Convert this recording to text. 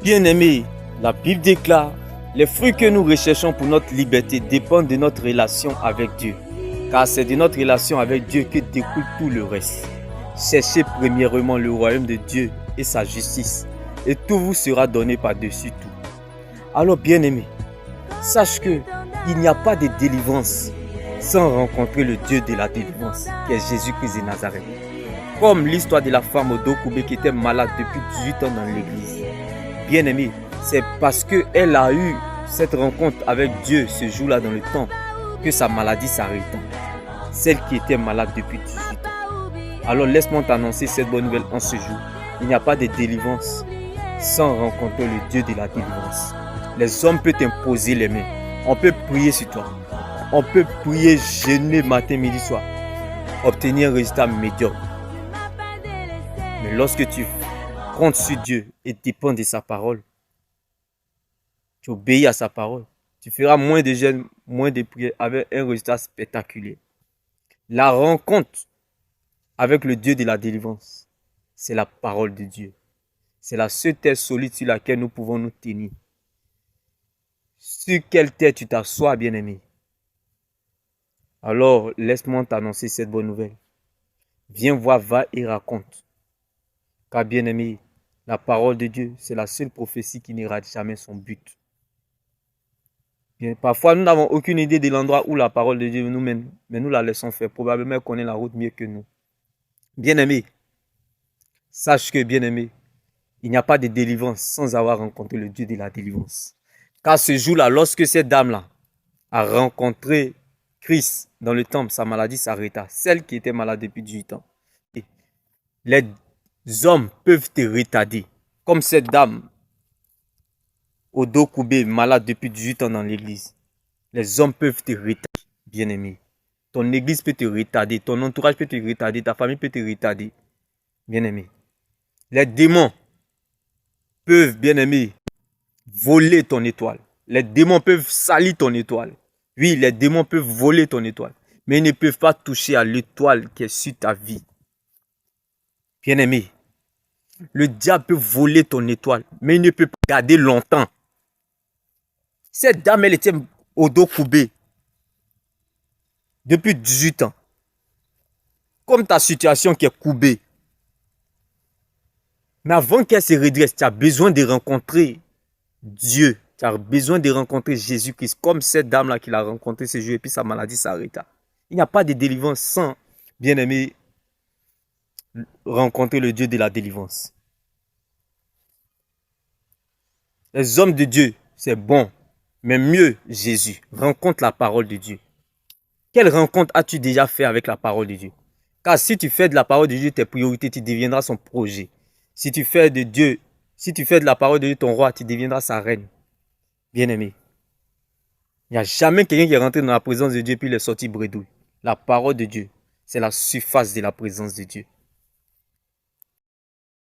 Bien-aimés, la Bible déclare, les fruits que nous recherchons pour notre liberté dépendent de notre relation avec Dieu. Car c'est de notre relation avec Dieu que découle tout le reste. Cherchez premièrement le royaume de Dieu et sa justice, et tout vous sera donné par-dessus tout. Alors bien-aimés, sache que il n'y a pas de délivrance sans rencontrer le Dieu de la délivrance, qui est Jésus-Christ de Nazareth. Comme l'histoire de la femme au dos courbé qui était malade depuis 18 ans dans l'église. Bien-aimé, c'est parce qu'elle a eu cette rencontre avec Dieu ce jour-là dans le temple que sa maladie s'arrêta. Celle qui était malade depuis 18 ans. Alors laisse-moi t'annoncer cette bonne nouvelle en ce jour. Il n'y a pas de délivrance sans rencontrer le Dieu de la délivrance. Les hommes peuvent t'imposer les mains. On peut prier sur toi. On peut prier, jeûner matin, midi, soir. Obtenir un résultat médiocre. Mais lorsque tu comptes sur Dieu et dépends de sa parole, tu obéis à sa parole, tu feras moins de jeûnes, moins de prières avec un résultat spectaculaire. La rencontre avec le Dieu de la délivrance, c'est la parole de Dieu. C'est la seule terre solide sur laquelle nous pouvons nous tenir. Sur quelle terre tu t'assois, bien-aimé? Alors, laisse-moi t'annoncer cette bonne nouvelle. Viens voir, va et raconte. Car bien-aimé, la parole de Dieu, c'est la seule prophétie qui ne rate jamais son but. Bien, parfois, nous n'avons aucune idée de l'endroit où la parole de Dieu nous mène, mais nous la laissons faire. Probablement, elle connaît la route mieux que nous. Bien-aimé, sache que, bien-aimé, il n'y a pas de délivrance sans avoir rencontré le Dieu de la délivrance. Car ce jour-là, lorsque cette dame-là a rencontré Christ dans le temple, sa maladie s'arrêta. Celle qui était malade depuis 18 ans. Et les hommes peuvent te retarder. Comme cette dame au dos courbé, malade depuis 18 ans dans l'église. Les hommes peuvent te retarder, bien-aimé. Ton église peut te retarder, ton entourage peut te retarder, ta famille peut te retarder, bien-aimé. Les démons peuvent, bien-aimé, voler ton étoile. Les démons peuvent salir ton étoile. Oui, les démons peuvent voler ton étoile. Mais ils ne peuvent pas toucher à l'étoile qui est sur ta vie. Bien-aimé, le diable peut voler ton étoile, mais il ne peut pas garder longtemps. Cette dame, elle était au dos courbé depuis 18 ans. Comme ta situation qui est courbée. Mais avant qu'elle se redresse, tu as besoin de rencontrer Dieu. Tu as besoin de rencontrer Jésus-Christ. Comme cette dame-là qui l'a rencontré ce jour et puis sa maladie s'arrêta. Il n'y a pas de délivrance sans, bien-aimé, rencontrer le Dieu de la délivrance. Les hommes de Dieu, c'est bon. Mais mieux, Jésus. Rencontre la parole de Dieu. Quelle rencontre as-tu déjà fait avec la parole de Dieu? Car si tu fais de la parole de Dieu tes priorités, tu deviendras son projet. Si tu fais de la parole de Dieu ton roi, tu deviendras sa reine. Bien-aimé. Il n'y a jamais quelqu'un qui est rentré dans la présence de Dieu puis il est sorti bredouille. La parole de Dieu, c'est la surface de la présence de Dieu.